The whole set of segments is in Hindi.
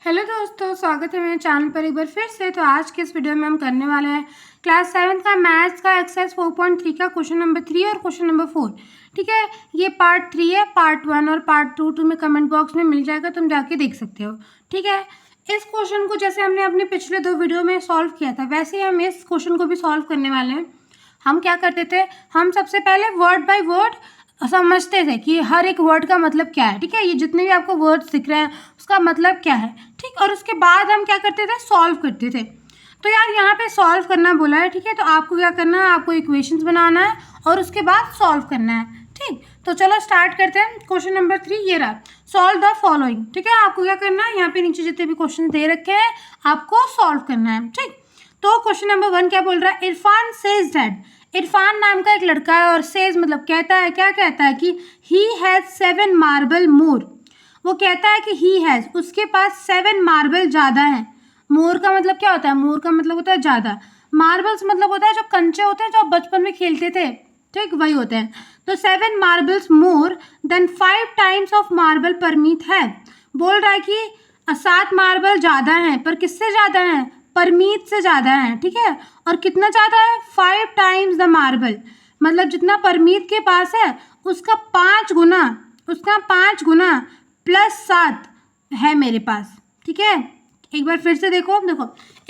हेलो दोस्तों, स्वागत है मेरे चैनल पर एक बार फिर से। तो आज के इस वीडियो में हम करने वाले हैं क्लास 7 का मैथ्स का एक्सरसाइज 4.3 का क्वेश्चन नंबर 3 और क्वेश्चन नंबर 4। ठीक है, ये पार्ट 3 है। पार्ट 1 और पार्ट 2 तुम्हें कमेंट बॉक्स में मिल जाएगा, तुम जाके देख सकते हो। ठीक है, इस क्वेश्चन को जैसे हमने अपने पिछले 2 वीडियो में सॉल्व किया था, वैसे ही हम इस क्वेश्चन को भी सॉल्व करने वाले हैं। हम क्या करते थे, हम सबसे पहले वर्ड बाय वर्ड समझते थे कि हर एक वर्ड का मतलब क्या है। ठीक है, ये जितने भी आपको वर्ड्स दिख रहे हैं उसका मतलब क्या है। ठीक, और उसके बाद हम क्या करते थे, सॉल्व करते थे। तो यार यहाँ पे सॉल्व करना बोला है। ठीक है, तो आपको क्या करना है, आपको इक्वेशंस बनाना है और उसके बाद सॉल्व करना है। ठीक, तो चलो स्टार्ट करते हैं। क्वेश्चन नंबर 3 ये रहा, सॉल्व द फॉलोइंग। ठीक है, आपको क्या करना है, यहाँ पे नीचे जितने भी क्वेश्चन दे रखे हैं आपको सॉल्व करना है। ठीक, तो क्वेश्चन नंबर 1 क्या बोल रहा है, इरफान सेज दैट। इरफान नाम का एक लड़का है और सेज मतलब कहता है, क्या कहता है कि ही हैज 7 मार्बल मोर। वो कहता है कि ही हैज, उसके पास 7 मार्बल ज़्यादा हैं। मोर का मतलब क्या होता है, मोर का मतलब होता है ज़्यादा। मार्बल्स मतलब होता है जो कंचे होते हैं जो आप बचपन में खेलते थे, ठीक वही होते हैं। तो 7 marbles more than 5 times of marble Parmeet है। बोल रहा है कि 7 मार्बल ज़्यादा हैं, पर किससे ज़्यादा हैं, परमीत से ज़्यादा है। ठीक है, और कितना ज़्यादा है, 5 टाइम्स द मार्बल, मतलब जितना परमीत के पास है उसका 5 गुना, उसका 5 गुना प्लस 7 है मेरे पास। ठीक है, एक बार फिर से देखो।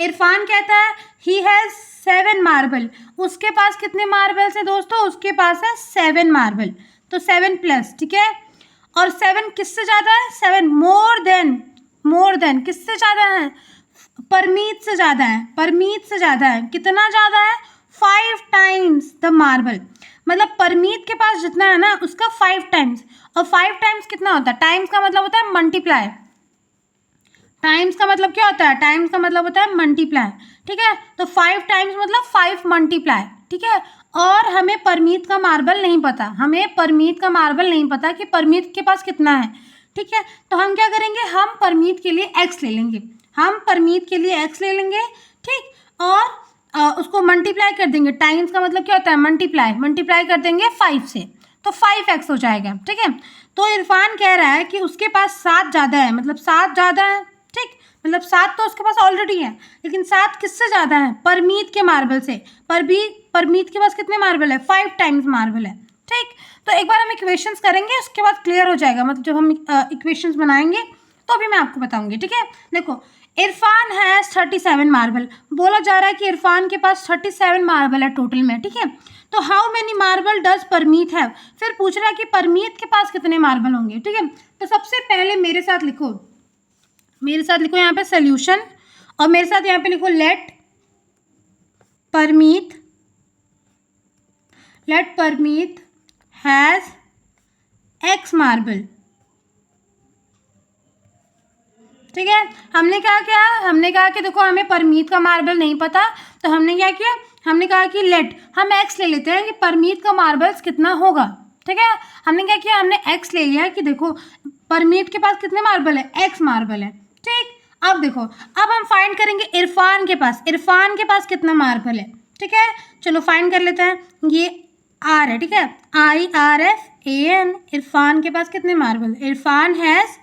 इरफान कहता है ही हैज़ 7 मार्बल, उसके पास कितने मार्बल्स है दोस्तों, उसके पास है 7 मार्बल। तो 7 प्लस, ठीक है, और 7 किससे ज़्यादा है, 7 मोर देन किससे ज़्यादा है, परमीत से ज़्यादा है। परमीत से ज़्यादा है, कितना ज़्यादा है, 5 टाइम्स द मार्बल, मतलब परमीत के पास जितना है ना उसका 5 टाइम्स। और 5 टाइम्स कितना होता है, टाइम्स का मतलब होता है मल्टीप्लाई। टाइम्स का मतलब क्या होता है, टाइम्स का मतलब होता है मल्टीप्लाई। ठीक है, तो 5 टाइम्स मतलब 5 मल्टीप्लाई। ठीक है, और हमें परमीत का मार्बल नहीं पता, हमें परमीत का मार्बल नहीं पता कि परमीत के पास कितना है। ठीक है, तो हम क्या करेंगे, हम परमीत के लिए एक्स ले लेंगे, हम परमीत के लिए एक्स ले लेंगे। ठीक, और उसको मल्टीप्लाई कर देंगे। टाइम्स का मतलब क्या होता है, मल्टीप्लाई, मल्टीप्लाई कर देंगे 5 से, तो 5x हो जाएगा। ठीक है, तो इरफान कह रहा है कि उसके पास 7 ज़्यादा है, मतलब 7 ज़्यादा है। ठीक, मतलब 7 तो उसके पास ऑलरेडी है, लेकिन 7 किससे ज़्यादा है, परमीत के मार्बल से। परमीत के पास कितने मार्बल है, 5 टाइम्स मार्बल है। ठीक, तो एक बार हम इक्वेशंस करेंगे, उसके बाद क्लियर हो जाएगा। मतलब जब हम इक्वेशंस बनाएंगे तो अभी मैं आपको बताऊंगी। ठीक है, देखो इरफान हैज़ 37 मार्बल, बोला जा रहा है कि इरफान के पास 37 मार्बल है टोटल में। ठीक है, तो how many marble does Parmeet have, फिर पूछ रहा है कि परमीत के पास कितने मार्बल होंगे। ठीक है, तो सबसे पहले मेरे साथ लिखो, मेरे साथ लिखो यहाँ पे सोल्यूशन, और मेरे साथ यहाँ पे लिखो let Parmeet has x marble. ठीक है, हमने क्या किया, हमने कहा कि देखो हमें परमीत का मार्बल नहीं पता, तो हमने क्या किया, हमने कहा कि लेट, हम एक्स ले लेते हैं कि परमीत का मार्बल्स कितना होगा। ठीक है, हमने क्या किया, हमने एक्स ले लिया कि देखो परमीत के पास कितने मार्बल है, एक्स मार्बल है। ठीक, अब देखो, अब हम फाइंड करेंगे इरफान के पास, इरफान के पास कितना मार्बल है। ठीक है, चलो फाइंड कर लेते हैं। ये आर है, ठीक है, IRFAN, इरफान के पास कितने मार्बल, इरफान हैज़,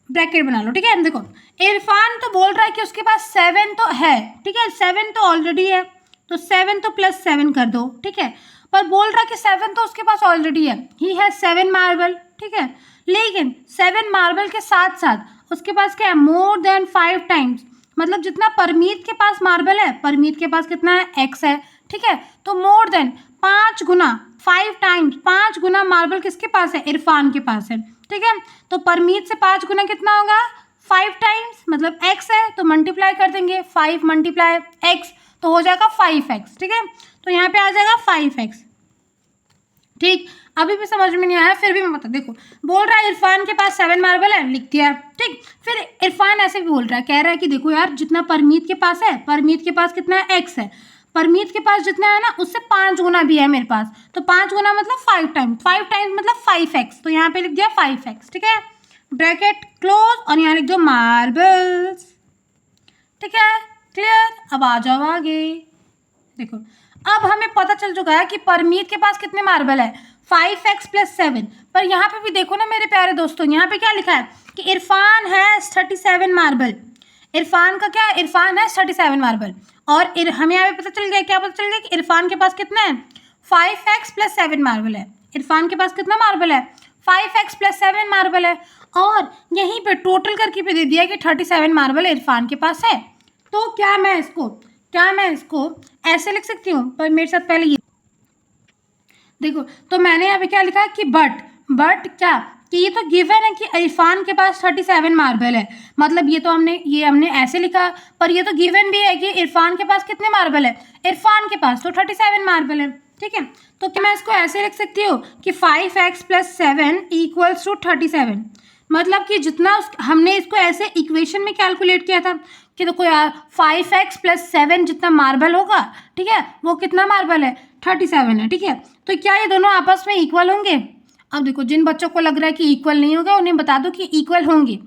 ब्रैकेट बना लो। ठीक है, देखो इरफान तो बोल रहा है कि उसके पास 7 तो है। ठीक है, 7 तो ऑलरेडी है, तो 7 तो प्लस 7 कर दो। ठीक है, पर बोल रहा है कि 7 तो उसके पास ऑलरेडी है, ही हैज 7 मार्बल। ठीक है, लेकिन 7 मार्बल के साथ साथ उसके पास क्या है, मोर देन 5 टाइम्स, मतलब जितना परमीत के पास मार्बल है, परमीत के पास कितना है, एक्स है। ठीक है, तो मोर देन 5 गुना, 5 टाइम्स, 5 गुना मार्बल किसके पास है, इरफान के पास है। ठीक है, तो परमीत से 5 गुना कितना होगा, 5 टाइम्स, मतलब x है तो मल्टीप्लाई कर देंगे, 5 मल्टीप्लाई x तो हो जाएगा 5x। ठीक है, तो यहाँ पे आ जाएगा 5x। ठीक, अभी भी समझ में नहीं आया, फिर भी मैं बता, देखो बोल रहा है इरफान के पास 7 मार्बल है, लिख दिया। ठीक, फिर इरफान ऐसे भी बोल रहा है, कह रहा है कि देखो यार जितना परमीत के पास है, परमीत के पास कितना है, x है, परमीत के पास जितना है ना उससे 5 गुना भी है मेरे पास, तो 5 गुना मतलब 5 टाइम्स, 5 टाइम्स मतलब 5x, तो यहाँ पे लिख दिया 5x। ठीक है, ब्रैकेट क्लोज, और यहाँ लिख दो मार्बल्स। ठीक है, क्लियर, अब आ जाओ आगे। देखो अब हमें पता चल चुका है कि परमीत के पास कितने मार्बल है, 5x+7। पर यहाँ पे भी देखो ना मेरे प्यारे दोस्तों, यहाँ पे क्या लिखा है कि इरफान हैज़ 37 मार्बल। इरफान का क्या है, इरफान हैज़ 37 मार्बल। और हमें यहाँ पे पता चल गया, क्या पता चल गया कि इरफान के पास कितना है, 5x+7 मार्बल है। इरफान के पास कितना मार्बल है, 5x+7 मार्बल है। और यहीं पे टोटल करके भी दे दिया कि 37 मार्बल इरफान के पास है। तो क्या मैं इसको ऐसे लिख सकती हूँ, पर मेरे साथ पहले ये देखो। तो मैंने यहाँ पे क्या लिखा कि बट क्या, कि ये तो गिवन है कि इरफान के पास 37 मार्बल है, मतलब ये तो हमने ऐसे लिखा, पर ये तो गिवन भी है कि इरफान के पास कितने मार्बल है, इरफान के पास तो 37 मार्बल है। ठीक है, तो क्या मैं इसको ऐसे लिख सकती हूँ कि 5x+7 = 37। मतलब कि जितना हमने इसको ऐसे इक्वेशन में कैलकुलेट किया था कि देखो यार 5x+7 जितना मार्बल होगा, ठीक है, वो कितना मार्बल है, 37 है। ठीक है, तो क्या ये दोनों आपस में इक्वल होंगे। अब देखो, जिन बच्चों को लग रहा है कि इक्वल नहीं होगा उन्हें बता दो कि इक्वल होंगे।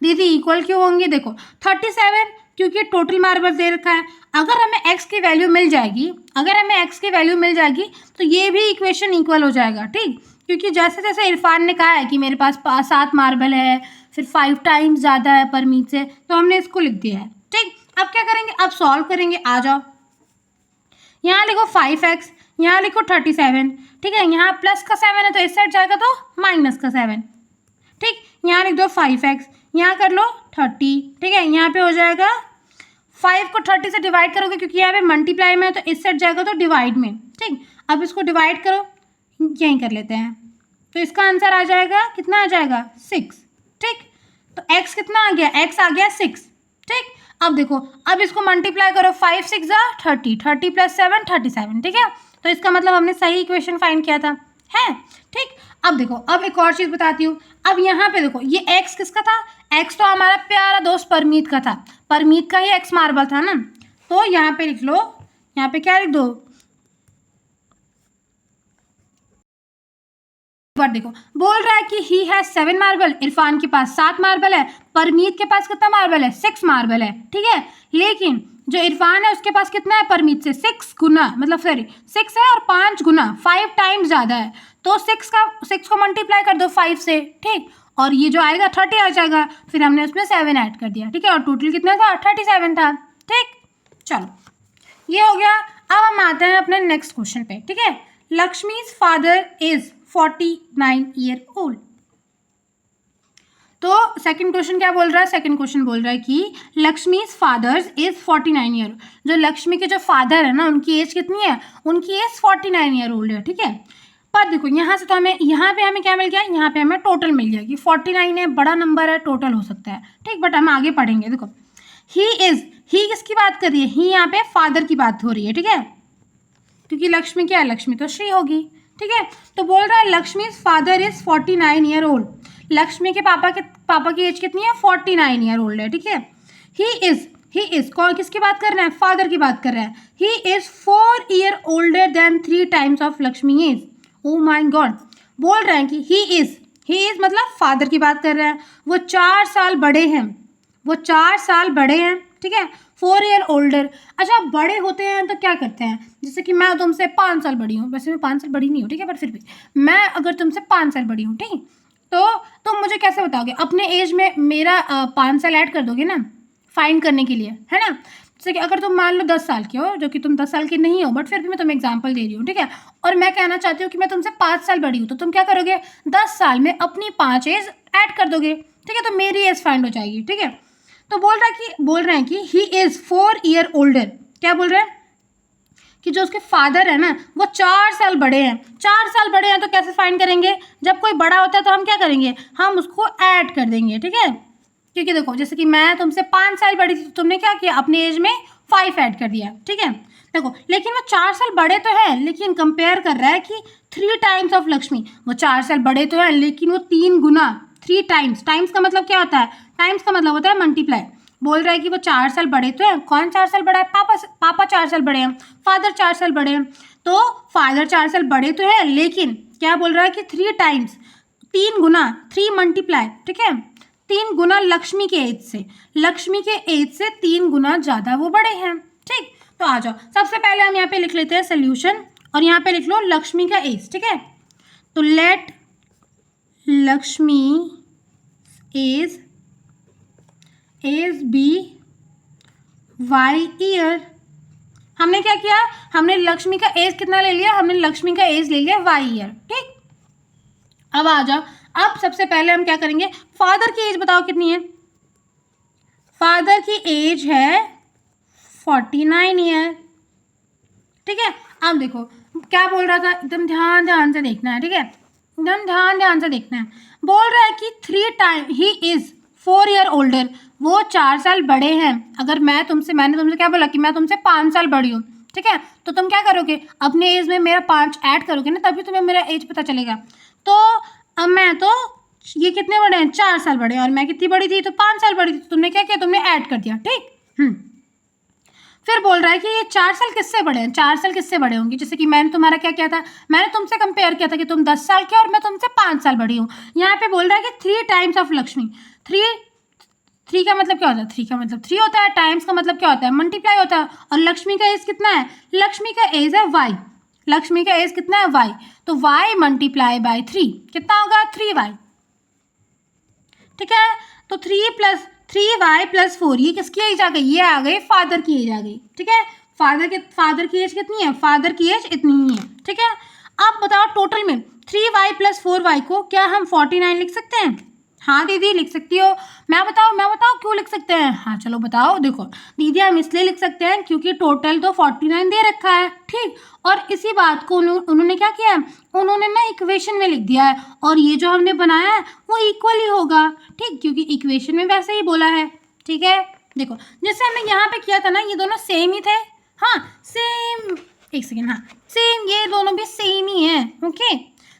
दीदी इक्वल क्यों होंगे, देखो 37 क्योंकि टोटल मार्बल दे रखा है। अगर हमें x की वैल्यू मिल जाएगी तो ये भी इक्वेशन इक्वल हो जाएगा। ठीक, क्योंकि जैसे जैसे इरफान ने कहा है कि मेरे पास 7 मार्बल है, फिर 5 टाइम्स ज़्यादा है परमीत से, तो हमने इसको लिख दिया है। ठीक, अब क्या करेंगे, अब सॉल्व करेंगे। आ जाओ, यहाँ लिखो 5x, यहाँ लिखो 37। ठीक है, यहाँ प्लस का 7 है तो इस साइड जाएगा तो माइनस का 7। ठीक, यहाँ लिख दो 5x, यहाँ कर लो 30। ठीक है, यहाँ पे हो जाएगा 5 को 30 से डिवाइड करोगे क्योंकि यहाँ पे मल्टीप्लाई में है तो इस साइड जाएगा तो डिवाइड में। ठीक, अब इसको डिवाइड करो, यहीं कर लेते हैं, तो इसका आंसर आ जाएगा, कितना आ जाएगा, 6। ठीक, तो x कितना आ गया, x आ गया 6। ठीक, अब देखो, अब इसको मल्टीप्लाई करो, 5 6 30, 30 + 7 37। ठीक है, तो इसका मतलब हमने सही इक्वेशन फाइंड किया था, है। ठीक, अब देखो, अब एक और चीज़ बताती हूँ। अब यहाँ पे देखो, ये x किसका था, x तो हमारा प्यारा दोस्त परमीत का था, परमीत का ही x मार्बल था ना। तो यहाँ पे लिख लो, यहाँ पे क्या लिख दो, बार देखो, बोल रहा है कि ही हैज 7 मार्बल, इरफान के पास 7 मार्बल है, परमीत के पास कितना मार्बल है, 6 मार्बल है। ठीक है, लेकिन जो इरफान है उसके पास कितना है, परमीत से 6 गुना, मतलब सॉरी 6 है और 5 गुना, 5 टाइम्स ज़्यादा है। तो 6 को मल्टीप्लाई कर दो 5 से। ठीक, और ये जो आएगा 30 आ जाएगा, फिर हमने उसमें 7 ऐड कर दिया। ठीक है, और टोटल कितना था, 37 था। ठीक, चलो ये हो गया। अब हम आते हैं अपने नेक्स्ट क्वेश्चन पे। ठीक है, Lakshmi's father is 49 year old. तो सेकंड क्वेश्चन क्या बोल रहा है, सेकंड क्वेश्चन बोल रहा है कि लक्ष्मीज फादर्स इज 49 ईयर। जो लक्ष्मी के जो फादर है ना, उनकी एज कितनी है, उनकी एज 49 ईयर ओल्ड है। ठीक है, पर देखो यहाँ से तो हमें, यहाँ पे हमें क्या मिल गया, यहाँ पे हमें टोटल मिल गया कि 49 है, बड़ा नंबर है, टोटल हो सकता है। ठीक, बट हम आगे पढ़ेंगे। देखो ही किसकी बात कर रही है, ही यहाँ पे फादर की बात हो रही है। ठीक है, क्योंकि लक्ष्मी क्या है, लक्ष्मी तो श्री होगी। ठीक है, तो बोल रहा है Lakshmi's father is 49 year old. Lakshmi के पापा की एज कितनी है, 49 ईयर ओल्ड है। ठीक है, ही इज कौन, किसकी बात कर रहे हैं, फादर की बात कर रहे हैं। He is 4 year older than 3 times of Lakshmi age. Oh my god, बोल रहे हैं कि ही इज मतलब फादर की बात कर रहे हैं, वो 4 साल बड़े हैं, वो 4 साल बड़े हैं। ठीक है, 4 ईयर ओल्डर। अच्छा, बड़े होते हैं तो क्या करते हैं, जैसे कि मैं तुमसे 5 साल बड़ी हूँ, वैसे मैं 5 साल बड़ी नहीं हूँ, ठीक है, पर फिर भी मैं अगर तुमसे 5 साल बड़ी हूँ, ठीक, तो तुम मुझे कैसे बताओगे, अपने एज में मेरा 5 साल ऐड कर दोगे ना, फाइंड करने के लिए, है ना। जैसे कि अगर तुम मान लो 10 साल के हो, जो कि तुम 10 साल के नहीं हो, बट फिर भी मैं तुम्हें एग्जाम्पल दे रही हूँ, ठीक है, और मैं कहना चाहती हूँ कि मैं तुमसे 5 साल बड़ी हूँ, तो तुम क्या करोगे, 10 साल में अपनी 5 एज ऐड कर दोगे। ठीक है, तो मेरी एज फाइंड हो जाएगी। ठीक है, तो बोल रहे हैं कि ही इज़ 4 ईयर ओल्डर। क्या बोल रहे हैं कि जो उसके फादर है ना, वो 4 साल बड़े हैं। 4 साल बड़े हैं तो कैसे फाइंड करेंगे, जब कोई बड़ा होता है तो हम क्या करेंगे, हम उसको ऐड कर देंगे। ठीक है, क्योंकि देखो, जैसे कि मैं तुमसे 5 साल बड़ी थी, तो तुमने क्या किया, अपने एज में 5 ऐड कर दिया। ठीक है, देखो, लेकिन वो 4 साल बड़े तो है, लेकिन कंपेयर कर रहा है कि 3 टाइम्स ऑफ लक्ष्मी। वो 4 साल बड़े तो है, लेकिन वो 3 गुना, 3 टाइम्स। टाइम्स का मतलब क्या होता है, टाइम्स का मतलब होता है मल्टीप्लाई। बोल रहा है कि वो 4 साल बड़े तो हैं। कौन 4 साल बड़ा है, पापा 4 साल बड़े हैं, फादर 4 साल बड़े हैं। तो फादर 4 साल बड़े तो है, लेकिन क्या बोल रहा है कि 3 टाइम्स, 3 गुना, 3 मल्टीप्लाई। ठीक है, 3 गुना लक्ष्मी के एज से, लक्ष्मी के एज से 3 गुना ज़्यादा वो बड़े हैं। ठीक, तो आ जाओ, सबसे पहले हम यहाँ पे लिख लेते हैं सोल्यूशन, और यहाँ पे लिख लो लक्ष्मी का एज। ठीक है, तो let Lakshmi age be Y year. हमने क्या किया, हमने लक्ष्मी का एज कितना ले लिया, हमने लक्ष्मी का एज ले लिया वाई ईयर। ठीक, अब आ जाओ, अब सबसे पहले हम क्या करेंगे, फादर की एज बताओ कितनी है। फादर की एज है 49 ईयर। ठीक है, अब देखो क्या बोल रहा था, एकदम ध्यान से देखना है। ठीक है, एकदम ध्यान से देखना है। बोल रहा है कि 3 time he is 4 year older, वो 4 साल बड़े हैं। अगर मैंने तुमसे क्या बोला कि मैं तुमसे 5 साल बड़ी हूँ। ठीक है, तो तुम क्या करोगे, अपने एज में मेरा 5 ऐड करोगे ना, तभी तुम्हें मेरा एज पता चलेगा। तो अब मैं तो, ये कितने बड़े हैं, 4 साल बड़े हैं, और मैं कितनी बड़ी थी, तो 5 साल बड़ी थी। तो तुमने क्या किया, तुमने ऐड कर दिया। ठीक, फिर बोल रहा है कि ये 4 साल किससे बड़े हैं, 4 साल किससे बड़े होंगे। जैसे कि मैंने तुम्हारा क्या किया था, मैंने तुमसे कंपेयर किया था कि तुम 10 साल के और मैं तुमसे 5 साल बड़ी हूँ। यहाँ पे बोल रहा है कि 3 टाइम्स ऑफ लक्ष्मी। 3 का मतलब क्या होता है, 3 का मतलब 3 होता है, टाइम्स का मतलब क्या होता है, मल्टीप्लाई होता है। और लक्ष्मी का एज कितना है, लक्ष्मी का एज है वाई, लक्ष्मी का एज कितना है वाई, तो वाई मल्टीप्लाई बाय 3 कितना होगा, 3y। ठीक है, तो 3y + 4, ये किसकी एज आ गई, ये आ गई फादर की एज आ गई। ठीक है, फादर की एज कितनी है, फादर की एज इतनी ही है। ठीक है, अब बताओ टोटल में 3y + 4y को क्या हम 49 लिख सकते हैं। हाँ दीदी लिख सकती हो। मैं बताओ क्यों लिख सकते हैं। हाँ चलो बताओ। देखो दीदी, हम इसलिए लिख सकते हैं क्योंकि टोटल तो 49 दे रखा है। ठीक, और इसी बात को उन्होंने क्या किया है, उन्होंने ना इक्वेशन में लिख दिया है, और ये जो हमने बनाया है वो इक्वल ही होगा। ठीक, क्योंकि इक्वेशन में वैसे ही बोला है। ठीक है, देखो जैसे हमने यहाँ पे किया था ना, ये दोनों सेम ही थे। हाँ सेम, एक सेकेंड, हाँ सेम, ये दोनों भी सेम ही है। ओके,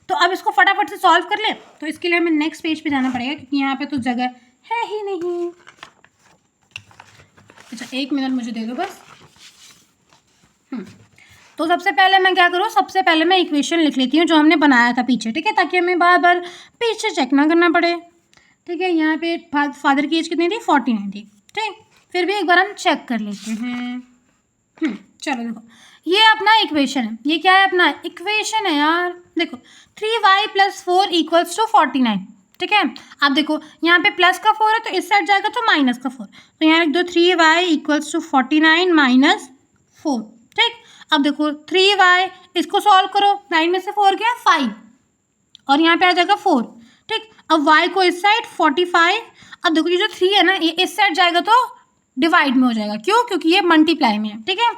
तो अब इसको फटाफट से सॉल्व कर ले। तो इसके लिए हमें नेक्स्ट पेज पे जाना पड़ेगा, क्योंकि यहाँ पे तो जगह है ही नहीं। अच्छा 1 मिनट मुझे दे दो बस। तो सबसे पहले मैं क्या करूँ, सबसे पहले मैं इक्वेशन लिख लेती हूँ जो हमने बनाया था पीछे। ठीक है, ताकि हमें बार बार पीछे चेक ना करना पड़े। ठीक है, यहाँ पे फादर की एज कितनी थी, 49 थी। ठीक, फिर भी एक बार हम चेक कर लेते हैं। चलो देखो, ये अपना इक्वेशन है। ये क्या है, अपना इक्वेशन है यार। देखो 3y + 4 = 49। ठीक है, अब देखो यहाँ पे प्लस का 4 है, तो इस साइड जाएगा तो माइनस का 4। तो यहाँ लिख दो 3y = 49 - 4। ठीक, अब देखो 3y, इसको सॉल्व करो, 9 में से 4 गया 5, और यहाँ पे आ जाएगा 4। ठीक, अब y को इस साइड 45। अब देखो ये जो 3 है ना, ये इस साइड जाएगा तो डिवाइड में हो जाएगा। क्यों, क्योंकि ये मल्टीप्लाई में है। ठीक है,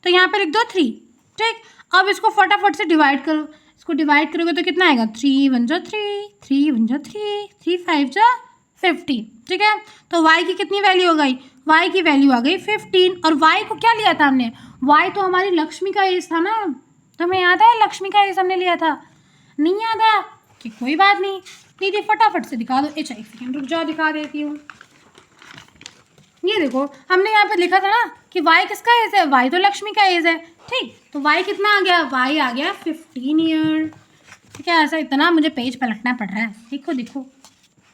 तो यहाँ पे लिख दो 3। ठीक, अब इसको फटाफट से डिवाइड करो। इसको डिवाइड करोगे तो कितना आएगा, 3 × 1 = 3, 3 × 3, 3 × 5 = 15। ठीक है, तो y की कितनी वैल्यू हो गई, y की वैल्यू आ गई 15। और y को क्या लिया था हमने, y तो हमारी लक्ष्मी का एज था ना। तुम्हें याद है लक्ष्मी का एज हमने लिया था, नहीं याद है कि कोई बात नहीं। दीदी फटाफट से दिखा दो। अच्छा 1 सेकेंड रुक जाओ, दिखा देती हूँ। ये देखो हमने यहाँ पे लिखा था ना कि y किसका एज है, y तो लक्ष्मी का एज है। ठीक, तो y कितना आ गया, y आ गया 15 ईयर। ठीक है, ऐसा इतना मुझे पेज पलटना पड़ रहा है। देखो देखो,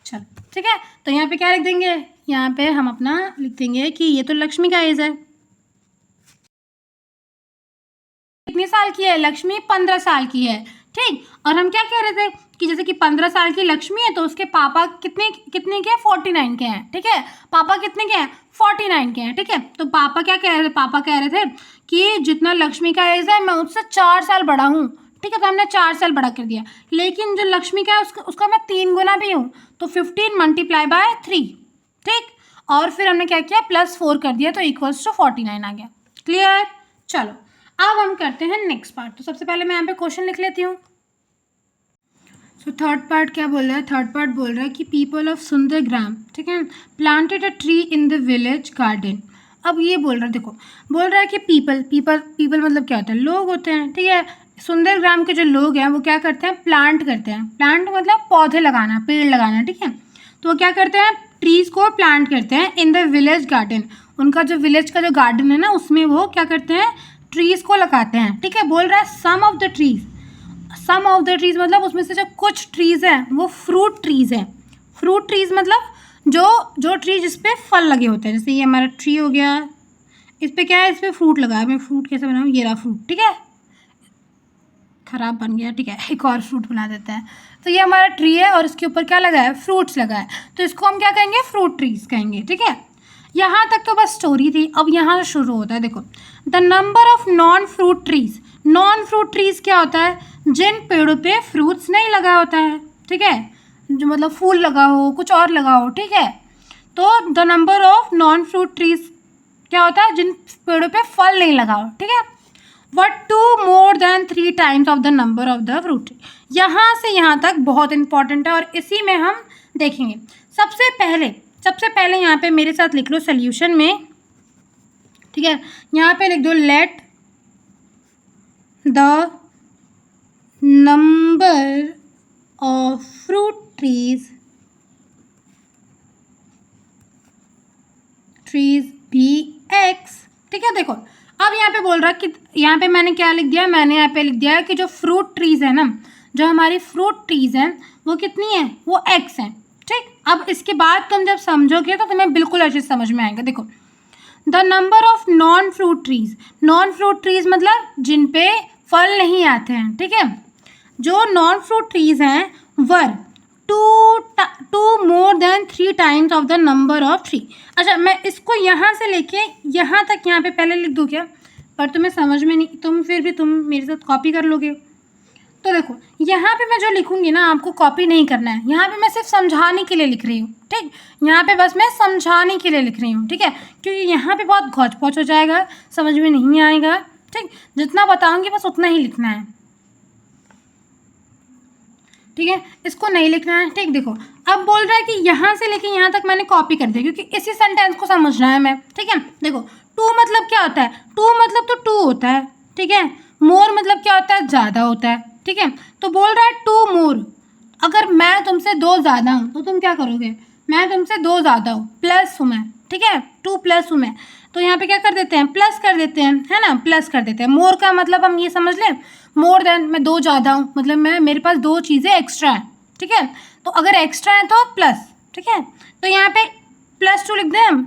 चलो ठीक है, तो यहाँ पे क्या लिख देंगे, यहाँ पे हम अपना लिख देंगे कि ये तो लक्ष्मी का एज है। कितने साल की है लक्ष्मी, 15 साल की है। ठीक, और हम क्या कह रहे थे कि जैसे कि 15 साल की लक्ष्मी है, तो उसके पापा कितने के 49 के हैं। ठीक है, पापा कितने के हैं, 49 के हैं। ठीक है, तो पापा क्या कह रहे थे, पापा कह रहे थे कि जितना लक्ष्मी का एज है मैं उससे 4 साल बड़ा हूँ। ठीक है, तो हमने 4 साल बड़ा कर दिया। लेकिन जो लक्ष्मी का है उसका मैं 3 गुना भी हूँ, तो 15 × 3। ठीक, और फिर हमने क्या किया, +4 कर दिया, तो = 49 आ गया। क्लियर, चलो अब हम करते हैं नेक्स्ट पार्ट। तो सबसे पहले मैं यहाँ पे क्वेश्चन लिख लेती हूँ। सो थर्ड पार्ट क्या बोल रहा है, थर्ड पार्ट बोल रहा है कि पीपल ऑफ सुंदरग्राम, ठीक है, planted a tree in the village garden. अब ये बोल रहा है, देखो बोल रहा है कि पीपल मतलब क्या होता है, लोग होते हैं। ठीक है, सुंदरग्राम के जो लोग हैं वो क्या करते हैं, प्लांट करते हैं। प्लांट मतलब पौधे लगाना, पेड़ लगाना। ठीक है, तो वो क्या करते हैं, ट्रीज़ को प्लांट करते हैं इन द विलेज गार्डन। उनका जो विलेज का जो गार्डन है ना, उसमें वो क्या करते हैं, ट्रीज़ को लगाते हैं। ठीक है, बोल रहा है सम ऑफ द ट्रीज़ मतलब उसमें से जो कुछ ट्रीज़ हैं वो फ्रूट ट्रीज़ हैं। फ्रूट ट्रीज़ मतलब जो ट्री जिस पे फल लगे होते हैं। जैसे ये हमारा ट्री हो गया, इस पे क्या है, इस पे फ्रूट लगा है। मैं फ्रूट कैसे बनाऊँ, ये रहा फ्रूट। ठीक है, ख़राब बन गया, ठीक है, एक और फ्रूट बना देते हैं। तो ये हमारा ट्री है और इसके ऊपर क्या लगा है, फ्रूट्स लगा है, तो इसको हम क्या कहेंगे, फ्रूट ट्रीज कहेंगे, ठीक है। यहाँ तक तो बस स्टोरी थी। अब यहाँ से शुरू होता है, देखो, the number of non fruit trees. Non fruit trees क्या होता है, जिन पेड़ों पे फ्रूट्स नहीं लगा होता है, ठीक है, जो मतलब फूल लगा हो, कुछ और लगा हो, ठीक है। तो the number of non fruit trees क्या होता है, जिन पेड़ों पे फल नहीं लगा हो, ठीक है। What 2 more than 3 times of the number of the fruit tree. यहाँ से यहाँ तक बहुत इंपॉर्टेंट है और इसी में हम देखेंगे। सबसे पहले यहाँ पे मेरे साथ लिख लो सोल्यूशन में, ठीक है। यहाँ पे लिख दो let the number of fruit trees be X, ठीक है। देखो अब यहाँ पे बोल रहा है कि यहाँ पे मैंने क्या लिख दिया, मैंने यहाँ पे लिख दिया है कि जो फ्रूट ट्रीज है ना, जो हमारी फ्रूट ट्रीज हैं वो कितनी है, वो एक्स हैं, ठीक। अब इसके बाद तुम जब समझोगे तो तुम्हें बिल्कुल अच्छे से समझ में आएगा। देखो the number of non fruit trees मतलब जिन पे फल नहीं आते हैं, ठीक है। जो नॉन फ्रूट ट्रीज हैं वर 2 more than 3 times of the number of tree. अच्छा, मैं इसको यहाँ से लेके यहाँ तक यहाँ पे पहले लिख दूँ क्या, पर तुम्हें समझ में नहीं, फिर भी तुम मेरे साथ कॉपी कर लोगे। तो देखो यहाँ पे मैं जो लिखूँगी ना, आपको कॉपी नहीं करना है, यहाँ पे मैं सिर्फ समझाने के लिए लिख रही हूँ, ठीक। यहाँ पे बस मैं समझाने के लिए लिख रही हूँ, ठीक है, क्योंकि यहाँ पे बहुत घौच पौच हो जाएगा, समझ में नहीं आएगा, ठीक। जितना बताऊँगी बस उतना ही लिखना है, ठीक है, इसको नहीं लिखना है, ठीक। देखो अब बोल रहा है कि यहाँ से लेके यहाँ तक मैंने कॉपी कर दिया क्योंकि इसी सेंटेंस को समझना है मैं, ठीक है। देखो 2 मतलब क्या होता है, 2 मतलब तो 2 होता है, ठीक है। मोर मतलब क्या होता है, ज़्यादा होता है, ठीक है। तो बोल रहा है 2 मोर। अगर मैं तुमसे 2 ज़्यादा हूँ तो तुम क्या करोगे, मैं तुमसे 2 ज़्यादा हूँ, प्लस हूँ मैं, ठीक है, 2 प्लस हूँ मैं, तो यहाँ पे क्या कर देते हैं, प्लस कर देते हैं, है ना, प्लस कर देते हैं। मोर का मतलब हम ये समझ लें, मोर देन, मैं 2 ज़्यादा हूँ, मतलब मेरे पास 2 चीज़ें एक्स्ट्रा हैं, ठीक है। तो अगर एक्स्ट्रा है तो प्लस, ठीक है, तो यहाँ पे +2 लिख दें हम,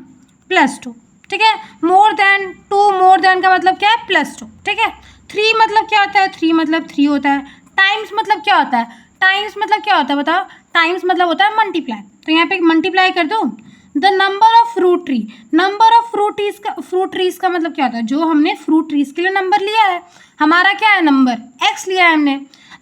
+2, ठीक है। मोर देन 2, मोर देन का मतलब क्या है, +2, ठीक है। 3 मतलब क्या होता है, 3 मतलब 3 होता है। टाइम्स मतलब क्या होता है, टाइम्स मतलब क्या होता है बताओ, टाइम्स मतलब होता है मल्टीप्लाई, तो यहाँ पे मल्टीप्लाई कर दो। The number of fruit tree, number of fruit trees का मतलब क्या होता है, जो हमने फ्रूट ट्रीज के लिए नंबर लिया है, हमारा क्या है नंबर, x लिया है हमने,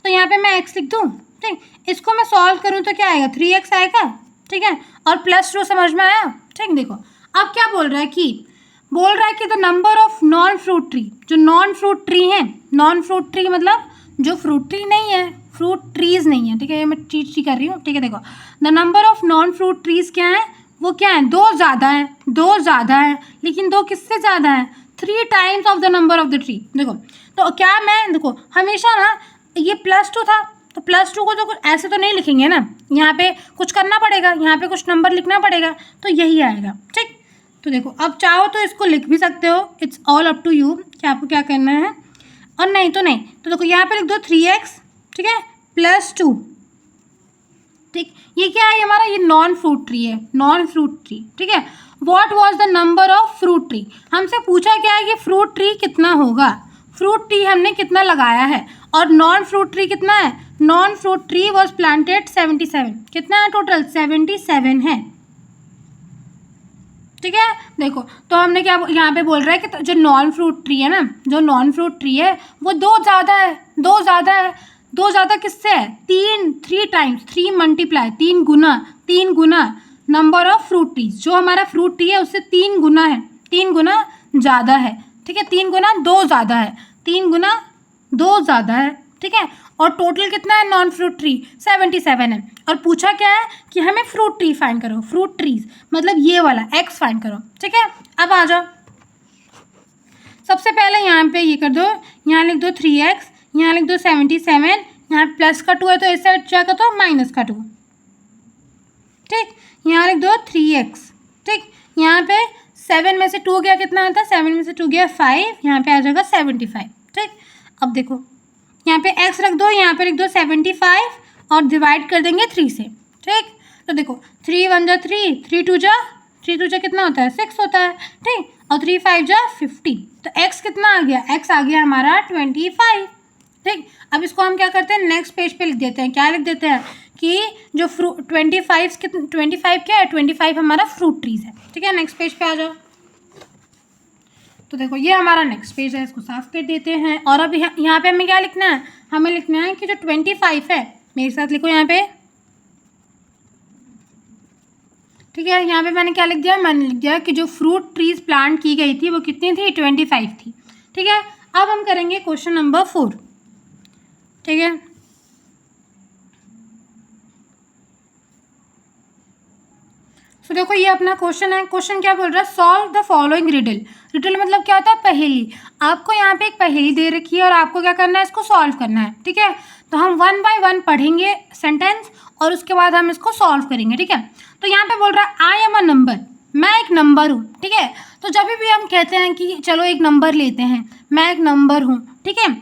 तो यहाँ पे मैं x लिख दूँ, ठीक। इसको मैं सॉल्व करूँ तो क्या आएगा, 3x आएगा, ठीक है, और +2 समझ में आया, ठीक। देखो अब क्या बोल रहा है कि the number of non fruit tree, जो नॉन फ्रूट ट्री हैं, नॉन फ्रूट ट्री मतलब जो फ्रूट ट्री नहीं है, फ्रूट ट्रीज नहीं है, ठीक है, ये मैं चीट कर रही हूँ, ठीक है। देखो the number of non fruit trees क्या है, वो क्या है, 2 ज़्यादा है, लेकिन 2 किससे ज़्यादा है, 3 times of the number of the tree. देखो तो क्या मैं, देखो हमेशा ना ये +2 था, तो +2 को तो ऐसे तो नहीं लिखेंगे ना, यहाँ पे कुछ करना पड़ेगा, यहाँ पे कुछ नंबर लिखना पड़ेगा, तो यही आएगा, ठीक। तो देखो अब चाहो तो इसको लिख भी सकते हो, it's all up to you कि आपको क्या करना है, और नहीं तो नहीं, तो देखो यहाँ पे लिख दो 3x, ठीक है, +2, ठीक। ये क्या है हमारा, ये नॉन फ्रूट ट्री है, नॉन फ्रूट ट्री, ठीक है। What was the number of fruit tree, हमसे पूछा क्या है कि फ्रूट ट्री कितना होगा, फ्रूट ट्री हमने कितना लगाया है, और नॉन फ्रूट ट्री कितना है, non fruit tree was planted 77, कितना है टोटल, 77 है, ठीक है। देखो तो हमने क्या यहाँ पे बोल रहा है कि जो नॉन फ्रूट ट्री है ना, जो नॉन फ्रूट ट्री है वो 2 ज़्यादा किससे है, 3 times, 3 multiply, 3 Guna number of fruit trees, जो हमारा फ्रूट ट्री है उससे 3 गुना है, 3 गुना ज़्यादा है, ठीक है, 3 गुना 2 ज़्यादा है, 3 गुना 2 ज़्यादा है, ठीक है। और टोटल कितना है नॉन फ्रूट ट्री, 77 है, और पूछा क्या है कि हमें फ्रूट ट्री फाइंड करो, फ्रूट ट्रीज मतलब ये वाला x फाइंड करो, ठीक है। अब आ जाओ, सबसे पहले यहाँ पे ये कर दो, यहाँ लिख दो 3x, यहाँ लिख दो 77, यहाँ प्लस का 2 है तो इस साइड क्या कर दो माइनस का 2, ठीक। यहाँ लिख दो 3x, ठीक। यहाँ पे 7 में से 2 गया कितना आता है, 7 में से 2 गया 5, यहाँ पे आ जाएगा 75, ठीक। अब देखो यहाँ पे x रख दो, यहाँ पे लिख दो 75 और डिवाइड कर देंगे 3 से, ठीक। तो देखो 3 1 जा 3, 3 2 जा कितना होता है, 6 होता है, ठीक। और 3 5 जा 15, तो x कितना आ गया, x आ गया हमारा 25, ठीक, अब इसको हम क्या करते हैं, नेक्स्ट पेज पे लिख देते हैं। क्या लिख देते हैं कि जो 25 क्या है, 25 हमारा फ्रूट ट्रीज है। ठीक है, नेक्स्ट पेज पे आ जाओ। तो देखो ये हमारा नेक्स्ट पेज है, इसको साफ कर देते हैं। और अब यहाँ पे हमें क्या लिखना है, हमें लिखना है कि जो 25 है, मेरे साथ लिखो यहाँ पे। ठीक है, यहाँ पे मैंने क्या लिख दिया, मैंने लिख दिया कि जो फ्रूट ट्रीज प्लांट की गई थी वो कितनी थी, 25 थी। ठीक है, अब हम करेंगे क्वेश्चन नंबर 4। ठीक है, तो देखो ये अपना क्वेश्चन है। क्वेश्चन क्या बोल रहा है, solve the following riddle. Riddle मतलब क्या होता है, पहेली। आपको यहाँ पे एक पहेली दे रखी है और आपको क्या करना है, इसको सॉल्व करना है। ठीक है, तो हम 1 बाय 1 पढ़ेंगे सेंटेंस और उसके बाद हम इसको सॉल्व करेंगे। ठीक है, तो यहाँ पे बोल रहा है आई एम अ नंबर, मैं एक नंबर हूँ। ठीक है, तो जब भी हम कहते हैं कि चलो एक नंबर लेते हैं, मैं एक नंबर हूँ। ठीक है,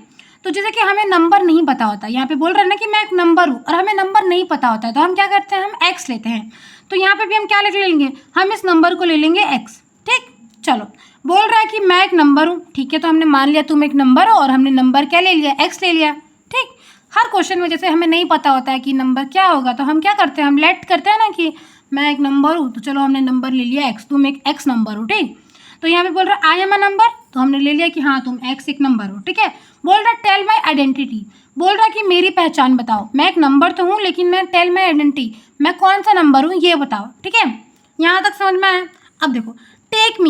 तो जैसे कि हमें नंबर नहीं पता होता, यहाँ पे बोल रहा है ना कि मैं एक नंबर हूँ और हमें नंबर नहीं पता होता है, तो हम क्या करते हैं, हम एक्स लेते हैं। तो यहाँ पे भी हम क्या लिख लेंगे, हम इस नंबर को ले लेंगे एक्स। ठीक, चलो बोल रहा है कि मैं एक नंबर हूँ। ठीक है, तो हमने मान लिया तुम एक नंबर हो और हमने नंबर क्या ले लिया, एक्स ले लिया। ठीक, हर क्वेश्चन में जैसे हमें नहीं पता होता है कि नंबर क्या होगा, तो हम क्या करते हैं, हम लेट करते हैं ना कि मैं एक नंबर हूँ, तो चलो हमने नंबर ले लिया एक्स, तुम एक एक्स नंबर हो। ठीक, तो यहाँ पे बोल रहा है आई एम अ नंबर, तो हमने ले लिया कि हाँ तुम एक्स एक नंबर हो। ठीक है, बोल रहा है टेल माई आइडेंटिटी, बोल रहा है कि मेरी पहचान बताओ। मैं एक नंबर तो हूँ लेकिन मैं टेल माई आइडेंटिटी, मैं कौन सा नंबर हूँ ये बताओ। ठीक है, यहाँ तक समझ में आया। अब देखो टेक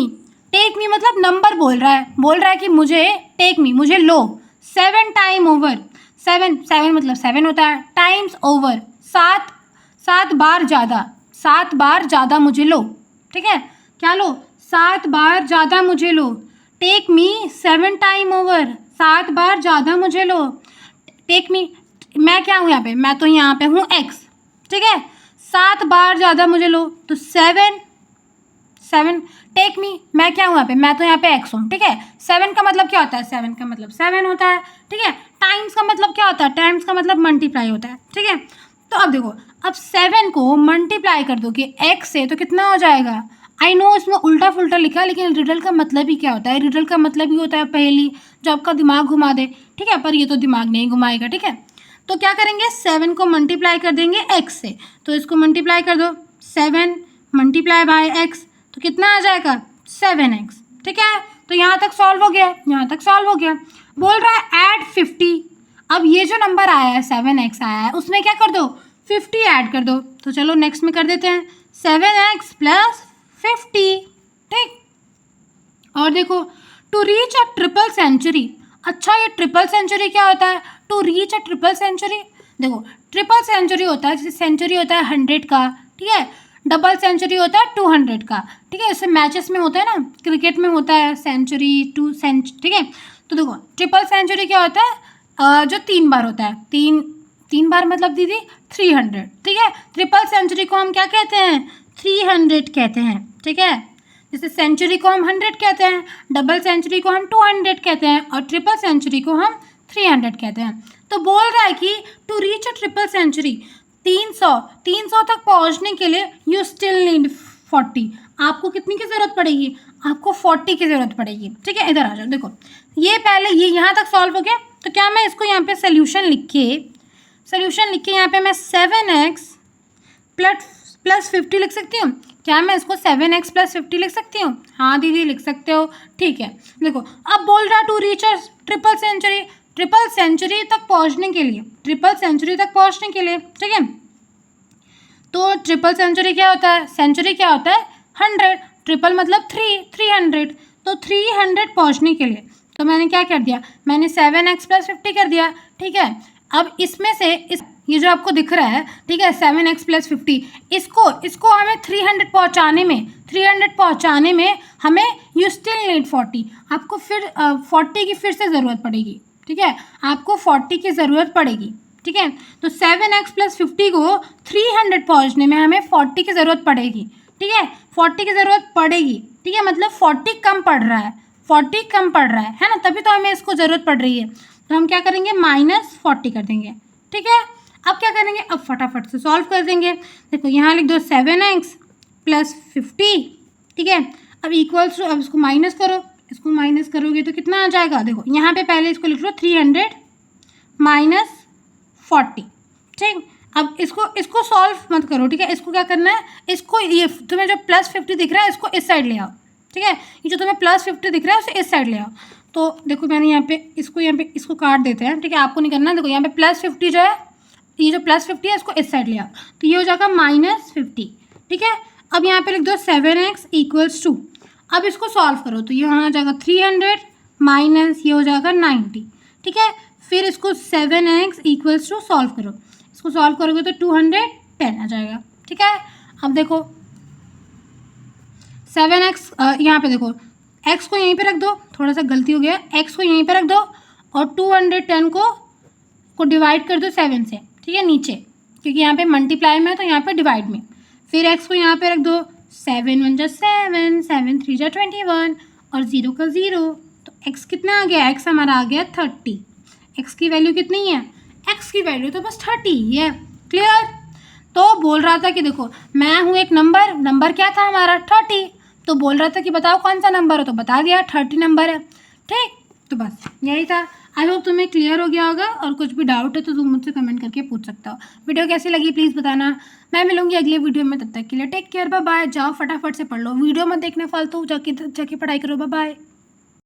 मी मतलब नंबर बोल रहा है कि मुझे टेक मी, मुझे लो 7 टाइम ओवर। 7 मतलब 7 होता है, टाइम्स ओवर 7 बार ज़्यादा, 7 बार ज़्यादा मुझे लो। ठीक है, क्या लो, 7 बार ज़्यादा मुझे लो। टेक मी 7 टाइम ओवर, 7 बार ज़्यादा मुझे लो। टेक मी, मैं क्या हूँ यहाँ पे, मैं तो यहाँ पे हूँ एक्स। ठीक है, 7 बार ज़्यादा मुझे लो, तो 7 टेक मी, मैं क्या हूँ यहाँ पे, मैं तो यहाँ पे एक्स हूँ। ठीक है, 7 का मतलब क्या होता है, 7 का मतलब 7 होता है। ठीक है, टाइम्स का मतलब क्या होता है, टाइम्स का मतलब मल्टीप्लाई होता है। ठीक है, तो अब देखो, अब 7 को मल्टीप्लाई कर दो कि एक्स से, तो कितना हो जाएगा। आई नो इसमें उल्टा फुल्टा लिखा, लेकिन रिडल का मतलब ही क्या होता है, रिडल का मतलब ही होता है पहेली जो आपका दिमाग घुमा दे। ठीक है, पर ये तो दिमाग नहीं घुमाएगा। ठीक है, तो क्या करेंगे, 7 को मल्टीप्लाई कर देंगे एक्स से, तो इसको मल्टीप्लाई कर दो, 7 मल्टीप्लाई बाय एक्स, तो कितना आ जाएगा, 7x। ठीक है, तो यहाँ तक सॉल्व हो गया, यहाँ तक सॉल्व हो गया। बोल रहा है ऐड 50, अब ये जो नंबर आया है 7x आया है, उसमें क्या कर दो, 50 ऐड कर दो। तो चलो नेक्स्ट में कर देते हैं 7x प्लस 50। ठीक, और देखो to reach a triple century. अच्छा, ये ट्रिपल सेंचुरी क्या होता है, to reach a triple century. देखो ट्रिपल सेंचुरी होता है, जैसे सेंचुरी होता है 100 का। ठीक है, डबल सेंचुरी होता है 200 का। ठीक है, जैसे मैचेस में होता है ना, क्रिकेट में होता है सेंचुरी 2 सेंचुरी। ठीक है, तो देखो ट्रिपल सेंचुरी क्या होता है, जो 3 बार होता है, तीन बार मतलब दीदी 300। ठीक है, ट्रिपल सेंचुरी को हम क्या कहते हैं, 300 कहते हैं। ठीक है, जैसे सेंचुरी को हम 100 कहते हैं, डबल सेंचुरी को हम 200 कहते हैं और ट्रिपल सेंचुरी को हम 300 कहते हैं। तो बोल रहा है कि to reach a triple century, 300 तक पहुंचने के लिए यू स्टिल नीड 40। आपको कितनी की ज़रूरत पड़ेगी, आपको 40 की ज़रूरत पड़ेगी। ठीक है, इधर आ जाओ। देखो ये पहले ये यहाँ तक सॉल्व हो गया, तो क्या मैं इसको यहाँ पे सोल्यूशन लिख के यहाँ पे मैं 7x प्लस 50 लिख सकती हूँ। क्या मैं इसको 7x प्लस 50 लिख सकती हूँ, हाँ दीदी लिख सकते हो। ठीक है, देखो अब बोल रहा टू रीच ट्रिपल सेंचुरी तक पहुँचने के लिए, ठीक है, तो ट्रिपल सेंचुरी क्या होता है, सेंचुरी क्या होता है 100, ट्रिपल मतलब 300, तो 300 पहुँचने के लिए तो मैंने क्या कर दिया, मैंने 7x प्लस 50 कर दिया। ठीक है, अब इसमें से ये जो आपको दिख रहा है, ठीक है, 7x प्लस 50, इसको हमें 300 पहुँचाने में हमें यू स्टिल नीड 40। आपको फिर 40 की फिर से ज़रूरत पड़ेगी। ठीक है, आपको 40 की ज़रूरत पड़ेगी। ठीक है, तो 7x प्लस 50 को 300 पहुँचने में हमें 40 की ज़रूरत पड़ेगी। ठीक है, 40 की ज़रूरत पड़ेगी। ठीक है, मतलब 40 कम पड़ रहा है ना, तभी तो हमें इसको ज़रूरत पड़ रही है। तो हम क्या करेंगे, -40 कर देंगे। ठीक है, अब क्या करेंगे, अब फटाफट से सॉल्व कर देंगे। देखो यहाँ लिख दो 7x प्लस 50। ठीक है, अब इक्वल्स टू, अब इसको माइनस करो, इसको माइनस करोगे तो कितना आ जाएगा, देखो यहाँ पे पहले इसको लिख लो 300 -40। ठीक, अब इसको सॉल्व मत करो, ठीक है। इसको क्या करना है, इसको ये तुम्हें जो +50 दिख रहा है इसको इस साइड ले आओ, ठीक है। ये जो तुम्हें +50 दिख रहा है उसे इस साइड ले आओ। तो देखो मैंने यहाँ पे इसको काट देते हैं, ठीक है। आपको नहीं करना है। देखो यहाँ पे +50 जो है, ये जो +50 है इसको इस साइड ले आओ, तो ये हो जाएगा -50, ठीक है। अब यहाँ पे लिख दो 7x = 2। अब इसको सॉल्व करो तो ये आ जाएगा 300 माइनस ये हो जाएगा 90, ठीक है। फिर इसको 7x = सॉल्व करो, इसको सॉल्व करोगे तो 210 आ जाएगा, ठीक है। अब देखो 7x यहाँ पे देखो x को यहीं पे रख दो, थोड़ा सा गलती हो गया, x को यहीं पे रख दो और 210 को डिवाइड कर दो 7 से, ठीक है, नीचे, क्योंकि यहाँ पे मल्टीप्लाई में है तो यहाँ पे डिवाइड में। फिर x को यहाँ पे रख दो, 7 × 1 = 7, 7 × 3 = 21 और 0 का 0, तो x कितना आ गया, x हमारा आ गया 30। x की वैल्यू कितनी है, x की वैल्यू तो बस 30 ही है। क्लियर। तो बोल रहा था कि देखो मैं हूँ एक नंबर क्या था हमारा 30, तो बोल रहा था कि बताओ कौन सा नंबर है, तो बता दिया 30 नंबर है, ठीक। तो बस यही था। आई होप तुम्हें क्लियर हो गया होगा, और कुछ भी डाउट है तो तुम मुझसे कमेंट करके पूछ सकते हो। वीडियो कैसी लगी प्लीज़ बताना। मैं मिलूंगी अगले वीडियो में, तब तक के लिए टेक केयर, बाय बाय। जाओ फटाफट से पढ़ लो, वीडियो मत देखना फालतू, जाके पढ़ाई करो, बाय बाय।